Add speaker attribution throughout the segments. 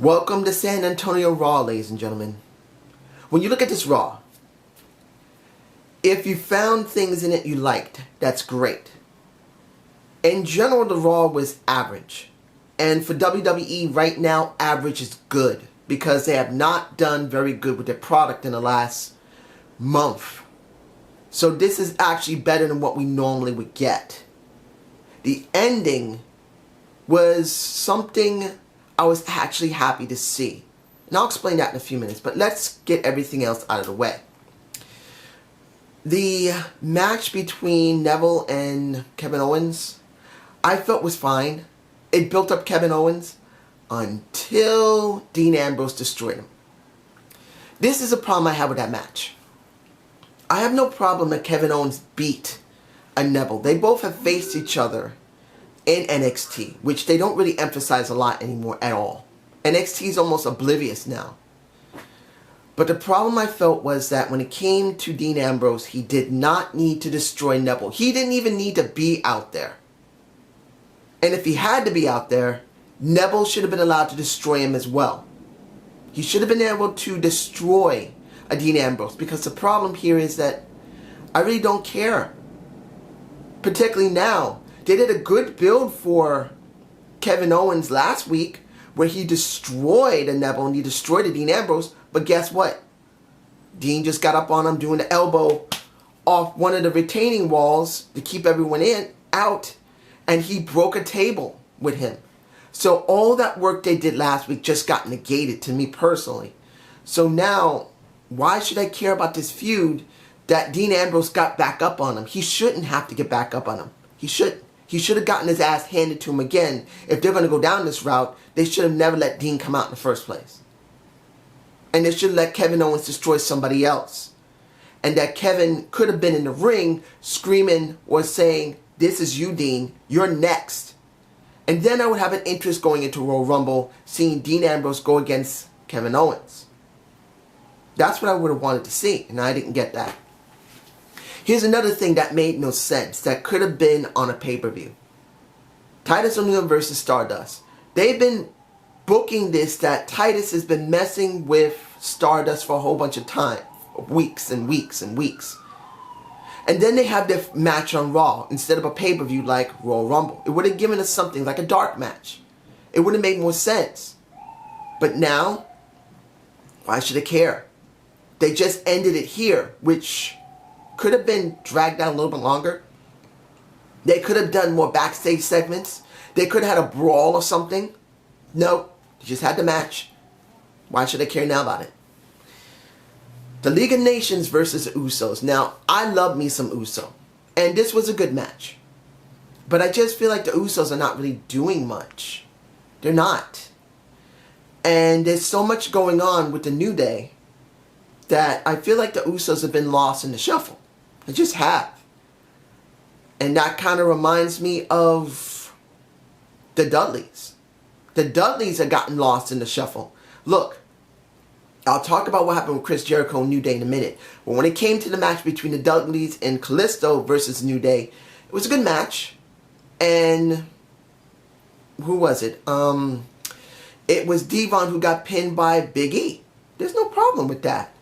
Speaker 1: Welcome to San Antonio Raw, ladies and gentlemen. When you look at this Raw, if you found things in it you liked, that's great. In general, the Raw was average. And for WWE right now, average is good because they have not done very good with their product in the last month. So this is actually better than what we normally would get. The ending was something I was actually happy to see. And I'll explain that in a few minutes, but let's get everything else out of the way. The match between Neville and Kevin Owens, I felt was fine. It built up Kevin Owens until Dean Ambrose destroyed him. This is a problem I have with that match. I have no problem that Kevin Owens beat a Neville. They both have faced each other in NXT, which they don't really emphasize a lot anymore at all. NXT is almost oblivious now. But the problem I felt was that when it came to Dean Ambrose, he did not need to destroy Neville. He didn't even need to be out there. And if he had to be out there, Neville should have been allowed to destroy him as well. He should have been able to destroy a Dean Ambrose, because the problem here is that I really don't care. Particularly now. They did a good build for Kevin Owens last week where he destroyed a Neville and he destroyed a Dean Ambrose. But guess what? Dean just got up on him doing the elbow off one of the retaining walls to keep everyone out. And he broke a table with him. So all that work they did last week just got negated to me personally. So now, why should I care about this feud that Dean Ambrose got back up on him? He shouldn't have to get back up on him. He shouldn't. He should have gotten his ass handed to him again. If they're going to go down this route, they should have never let Dean come out in the first place. And they should have let Kevin Owens destroy somebody else. And that Kevin could have been in the ring screaming or saying, "This is you, Dean. You're next." And then I would have an interest going into Royal Rumble, seeing Dean Ambrose go against Kevin Owens. That's what I would have wanted to see, and I didn't get that. Here's another thing that made no sense that could have been on a pay-per-view. Titus O'Neil versus Stardust. They've been booking this that Titus has been messing with Stardust for a whole bunch of time. Weeks and weeks and weeks. And then they have their match on Raw instead of a pay-per-view like Royal Rumble. It would have given us something like a dark match. It would have made more sense. But now, why should I care? They just ended it here, which could have been dragged out a little bit longer. They could have done more backstage segments. They could have had a brawl or something. No, they just had the match. Why should I care now about it? The League of Nations versus the Usos. Now, I love me some Uso. And this was a good match. But I just feel like the Usos are not really doing much. They're not. And there's so much going on with the New Day that I feel like the Usos have been lost in the shuffle. They just have. And that kind of reminds me of the Dudleys. The Dudleys have gotten lost in the shuffle. Look, I'll talk about what happened with Chris Jericho and New Day in a minute. But when it came to the match between the Dudleys and Kalisto versus New Day, it was a good match. And who was it? It was Devon who got pinned by Big E. There's no problem with that.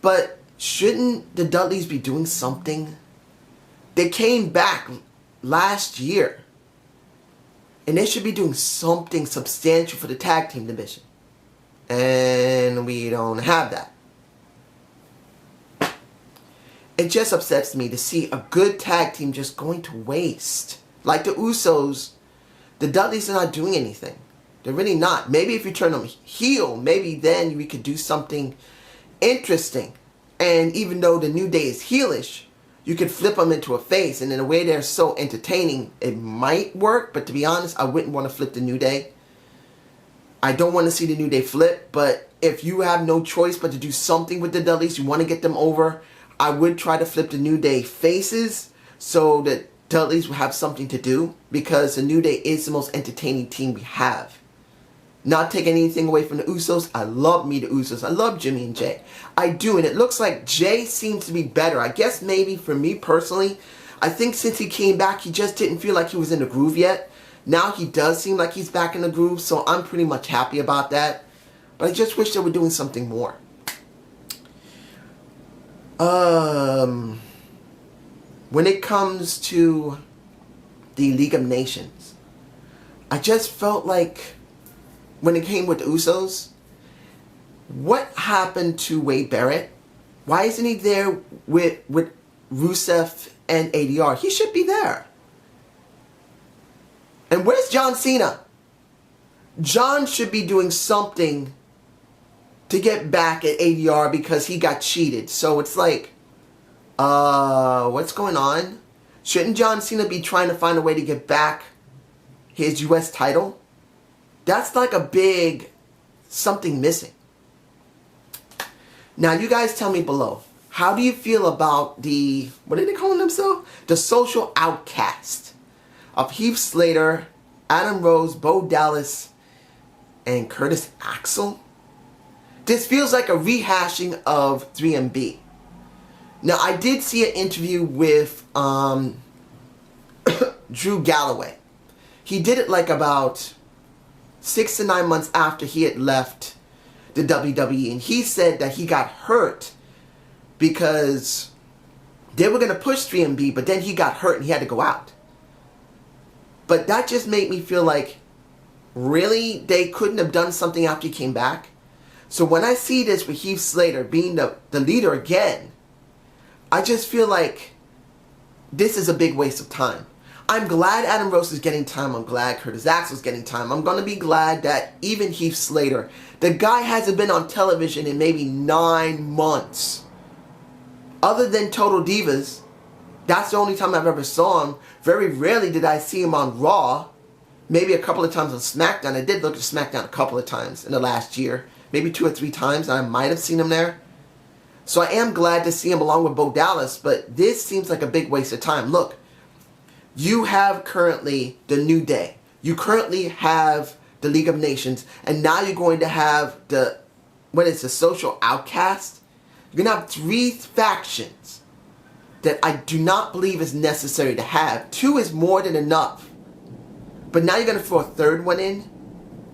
Speaker 1: But shouldn't the Dudleys be doing something? They came back last year. And they should be doing something substantial for the tag team division. And we don't have that. It just upsets me to see a good tag team just going to waste. Like the Usos, the Dudleys are not doing anything. They're really not. Maybe if you turn them heel, maybe then we could do something interesting. And even though the New Day is heelish, you could flip them into a face. And in a way they're so entertaining, it might work. But to be honest, I wouldn't want to flip the New Day. I don't want to see the New Day flip. But if you have no choice but to do something with the Dudleys, you want to get them over, I would try to flip the New Day faces so that Dudleys will have something to do. Because the New Day is the most entertaining team we have. Not taking anything away from the Usos. I love me the Usos. I love Jimmy and Jay. I do. And it looks like Jay seems to be better. I guess maybe for me personally, I think since he came back, he just didn't feel like he was in the groove yet. Now he does seem like he's back in the groove, so I'm pretty much happy about that. But I just wish they were doing something more. When it comes to the League of Nations, I just felt like when it came with the Usos, what happened to Wade Barrett? Why isn't he there with Rusev and ADR? He should be there. And where's John Cena? John should be doing something to get back at ADR because he got cheated. So it's like, what's going on? Shouldn't John Cena be trying to find a way to get back his US title? That's like a big something missing. Now you guys tell me below, how do you feel about the, what are they calling themselves? The social outcast of Heath Slater, Adam Rose, Bo Dallas, and Curtis Axel? This feels like a rehashing of 3MB. Now, I did see an interview with Drew Galloway. He did it like about 6 to 9 months after he had left the WWE. And he said that he got hurt because they were going to push 3MB, but then he got hurt and he had to go out. But that just made me feel like, really? They couldn't have done something after he came back? So when I see this with Heath Slater being the leader again, I just feel like this is a big waste of time. I'm glad Adam Rose is getting time. I'm glad Curtis Axel is getting time. I'm going to be glad that even Heath Slater, the guy hasn't been on television in maybe 9 months. Other than Total Divas, that's the only time I've ever saw him. Very rarely did I see him on Raw. Maybe a couple of times on SmackDown. I did look at SmackDown a couple of times in the last year. Maybe 2 or 3 times. I might have seen him there. So I am glad to see him along with Bo Dallas. But this seems like a big waste of time. Look, you have currently the New Day. You currently have the League of Nations. And now you're going to have the, what is the social outcast? You're going to have 3 factions that I do not believe is necessary to have. 2 is more than enough. But now you're going to throw a 3rd one in?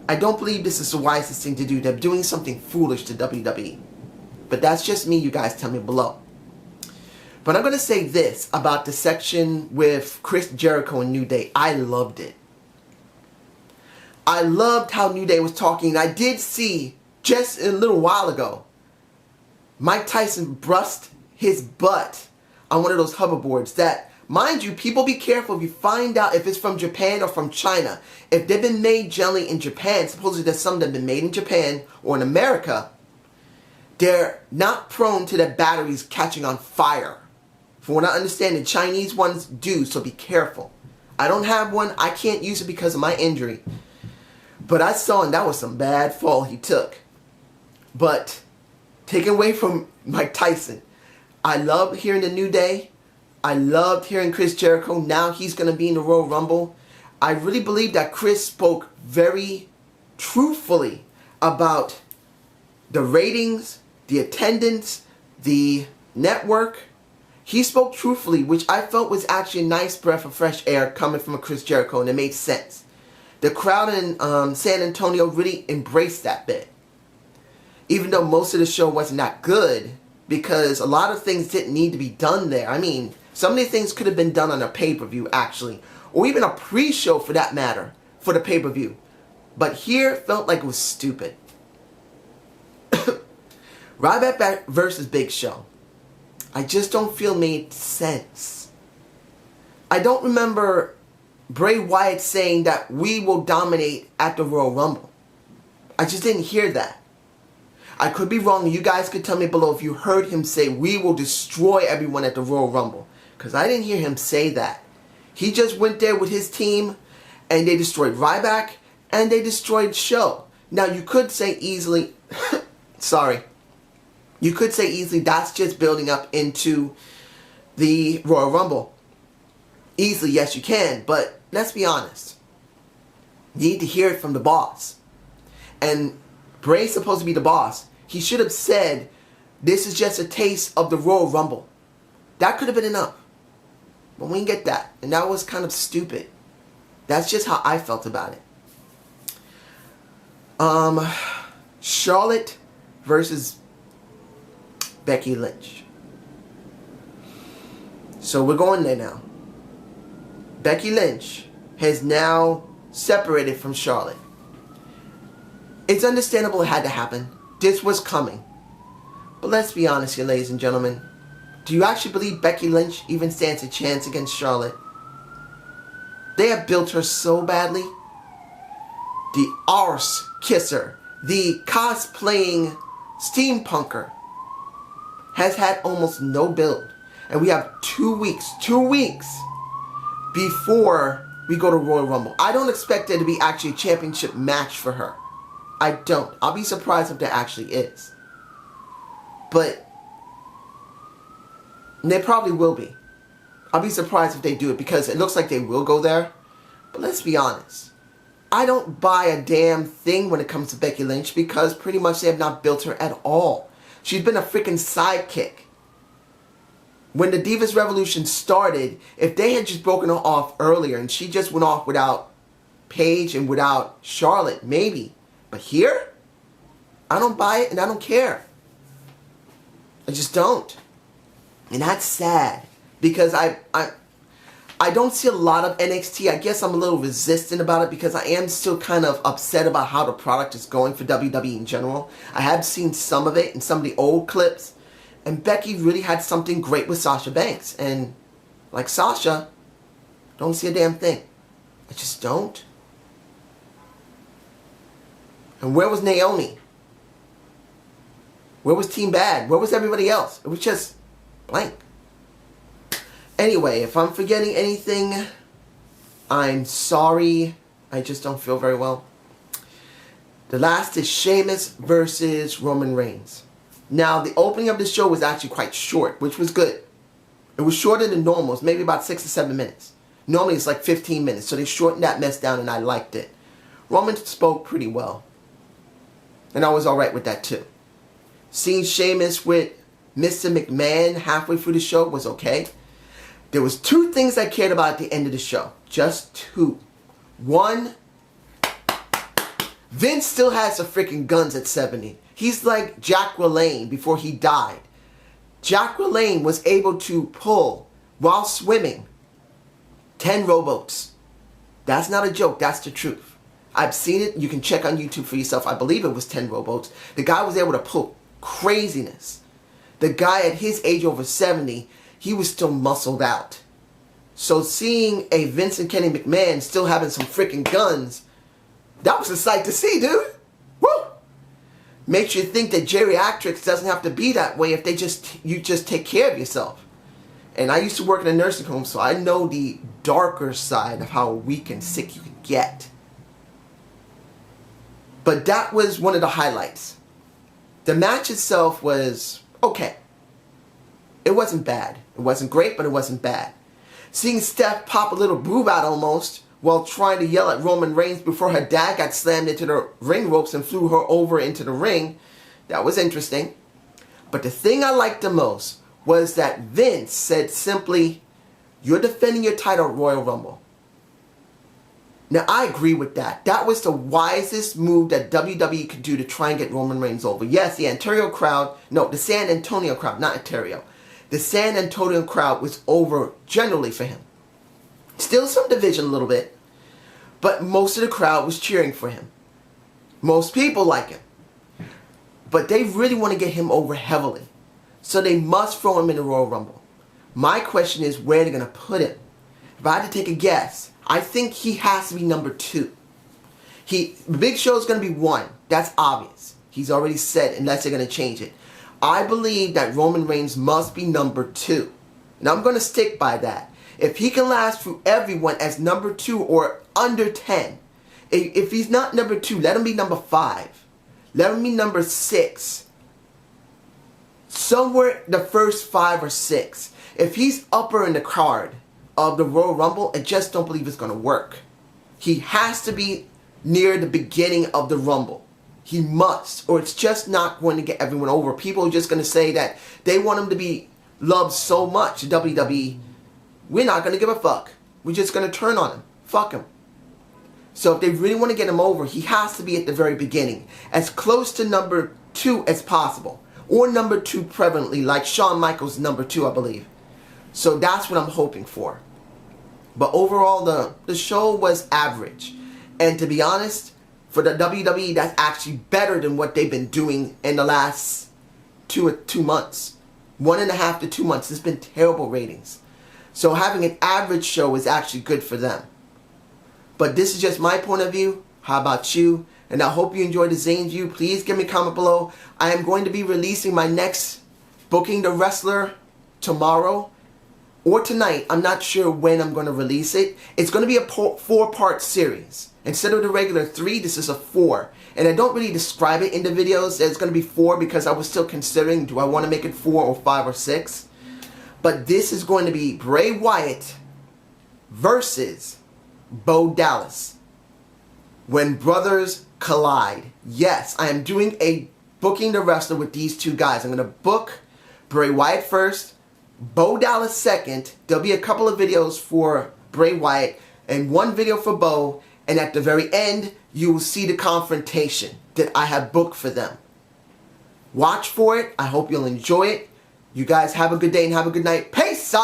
Speaker 1: I don't believe this is the wisest thing to do. They're doing something foolish to WWE. But that's just me. You guys tell me below. But I'm going to say this about the section with Chris Jericho and New Day. I loved it. I loved how New Day was talking. I did see, just a little while ago, Mike Tyson brushed his butt on one of those hoverboards that, mind you, people be careful if you find out if it's from Japan or from China. If they've been made generally in Japan, supposedly there's some that have been made in Japan or in America, they're not prone to their batteries catching on fire. From what I understand, the Chinese ones do, so be careful. I don't have one. I can't use it because of my injury. But I saw, and that was some bad fall he took. But taken away from Mike Tyson, I loved hearing the New Day. I loved hearing Chris Jericho. Now he's going to be in the Royal Rumble. I really believe that Chris spoke very truthfully about the ratings, the attendance, the network. He spoke truthfully, which I felt was actually a nice breath of fresh air coming from a Chris Jericho, and it made sense. The crowd in San Antonio really embraced that bit. Even though most of the show wasn't that good, because a lot of things didn't need to be done there. I mean, some of these things could have been done on a pay-per-view, actually. Or even a pre-show, for that matter, for the pay-per-view. But here, it felt like it was stupid. Ryback versus Big Show. I just don't feel made sense. I don't remember Bray Wyatt saying that we will dominate at the Royal Rumble. I just didn't hear that. I could be wrong. You guys could tell me below if you heard him say we will destroy everyone at the Royal Rumble. Because I didn't hear him say that. He just went there with his team and they destroyed Ryback and they destroyed Show. Now you could say easily, sorry, you could say easily that's just building up into the Royal Rumble. Easily, yes you can, but let's be honest. You need to hear it from the boss. And Bray's supposed to be the boss. He should have said, this is just a taste of the Royal Rumble. That could have been enough. But we didn't get that. And that was kind of stupid. That's just how I felt about it. Charlotte versus Becky Lynch. So we're going there now. Becky Lynch has now separated from Charlotte. It's understandable it had to happen. This was coming. But let's be honest here, ladies and gentlemen. Do you actually believe Becky Lynch even stands a chance against Charlotte? They have built her so badly. The arse kisser, the cosplaying steampunker, has had almost no build. And we have 2 weeks before we go to Royal Rumble. I don't expect there to be actually a championship match for her. I don't. I'll be surprised if there actually is. But there probably will be. I'll be surprised if they do it because it looks like they will go there. But let's be honest. I don't buy a damn thing when it comes to Becky Lynch because pretty much they have not built her at all. She's been a freaking sidekick. When the Divas Revolution started, if they had just broken her off earlier and she just went off without Paige and without Charlotte, maybe. But here, I don't buy it and I don't care. I just don't. And that's sad because I don't see a lot of NXT. I guess I'm a little resistant about it because I am still kind of upset about how the product is going for WWE in general. I have seen some of it in some of the old clips. And Becky really had something great with Sasha Banks. And like Sasha, don't see a damn thing. I just don't. And where was Naomi? Where was Team Bad? Where was everybody else? It was just blank. Anyway, if I'm forgetting anything, I'm sorry. I just don't feel very well. The last is Sheamus versus Roman Reigns. Now, the opening of the show was actually quite short, which was good. It was shorter than normal. It was maybe about 6 to 7 minutes. Normally, it's like 15 minutes, so they shortened that mess down, and I liked it. Roman spoke pretty well, and I was alright with that, too. Seeing Sheamus with Mr. McMahon halfway through the show was okay. There was 2 things I cared about at the end of the show. Just 2. One, Vince still has the freaking guns at 70. He's like Jack LaLanne before he died. Jack LaLanne was able to pull, while swimming, 10 rowboats. That's not a joke. That's the truth. I've seen it. You can check on YouTube for yourself. I believe it was 10 rowboats. The guy was able to pull craziness. The guy at his age over 70, he was still muscled out. So seeing a Vince and Kenny McMahon still having some freaking guns, that was a sight to see, dude. Woo! Makes you think that geriatrics doesn't have to be that way if you just take care of yourself. And I used to work in a nursing home, so I know the darker side of how weak and sick you can get. But that was one of the highlights. The match itself was okay. It wasn't bad. It wasn't great, but it wasn't bad. Seeing Steph pop a little boob out almost while trying to yell at Roman Reigns before her dad got slammed into the ring ropes and flew her over into the ring, that was interesting. But the thing I liked the most was that Vince said simply, "You're defending your title at Royal Rumble." Now, I agree with that. That was the wisest move that WWE could do to try and get Roman Reigns over. Yes, the San Antonio crowd, not Ontario. The San Antonio crowd was over generally for him. Still some division a little bit, but most of the crowd was cheering for him. Most people like him. But they really want to get him over heavily. So they must throw him in the Royal Rumble. My question is where they're going to put him. If I had to take a guess, I think he has to be number 2. Big Show is going to be 1. That's obvious. He's already said unless they're going to change it. I believe that Roman Reigns must be number 2. And I'm going to stick by that. If he can last through everyone as number 2 or under 10. If he's not number 2, let him be number 5. Let him be number 6. Somewhere the first 5 or 6. If he's upper in the card of the Royal Rumble, I just don't believe it's going to work. He has to be near the beginning of the Rumble. He must, or it's just not going to get everyone over. People are just going to say that they want him to be loved so much, WWE. We're not going to give a fuck. We're just going to turn on him. Fuck him. So if they really want to get him over, he has to be at the very beginning, as close to number 2 as possible, or number 2 prevalently, like Shawn Michaels number 2, I believe. So that's what I'm hoping for. But overall, the show was average. And to be honest, for the WWE, that's actually better than what they've been doing in the last 2 months. 1.5 to 2 months. There's been terrible ratings. So having an average show is actually good for them. But this is just my point of view. How about you? And I hope you enjoyed the Zane View. Please give me a comment below. I am going to be releasing my next Booking the Wrestler tomorrow or tonight. I'm not sure when I'm going to release it. It's going to be a 4-part series. Instead of the regular 3, this is a 4. And I don't really describe it in the videos. It's going to be 4 because I was still considering, do I want to make it 4 or 5 or 6? But this is going to be Bray Wyatt versus Bo Dallas. When brothers collide. Yes, I am doing a Booking the Wrestler with these 2 guys. I'm going to book Bray Wyatt first, Bo Dallas second. There'll be a couple of videos for Bray Wyatt and 1 video for Bo. And at the very end, you will see the confrontation that I have booked for them. Watch for it. I hope you'll enjoy it. You guys have a good day and have a good night. Peace!